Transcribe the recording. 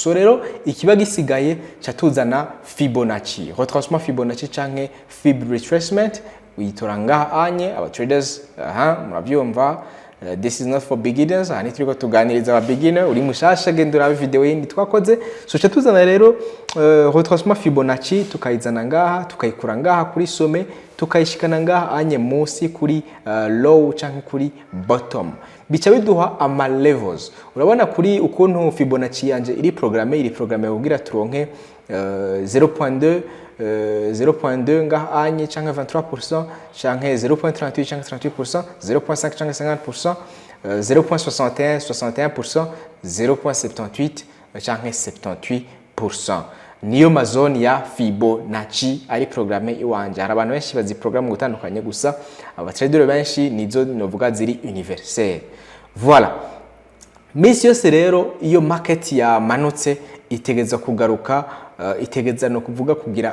so rero ikiba gisigaye catuzana Fibonacci, retranchement Fibonacci canke Fib retracement uyitora ngaha anye aba traders muravyumva. This is not for beginners, ani turiko tuganiriza aba beginner uri mushasha gendura video yindi twakoze. So catuzana rero retranchement Fibonacci tukayizana ngaha tukayikura ngaha kuri some tukayishikana ngaha anye munsi kuri low canke kuri bottom, bica biduha ama levels. Urabona kuri ukuntu Fibonacci yanje iri programme kugira turonke 0.2 ngaha anye canke 23% canke 0.38 canke 38%, 0.5 canke 50%, 0.61 61%, 0.78 canke 78%. Niyo mazone ya Fibonacci ari programme iwanje. Hari abantu benshi bazi programme gutandukanye, gusa aba trader benshi nizo novuga ziri universel. Voilà. Misi yose rero iyo market ya manutse itegeza kugaruka, itegeza no kuvuga kugira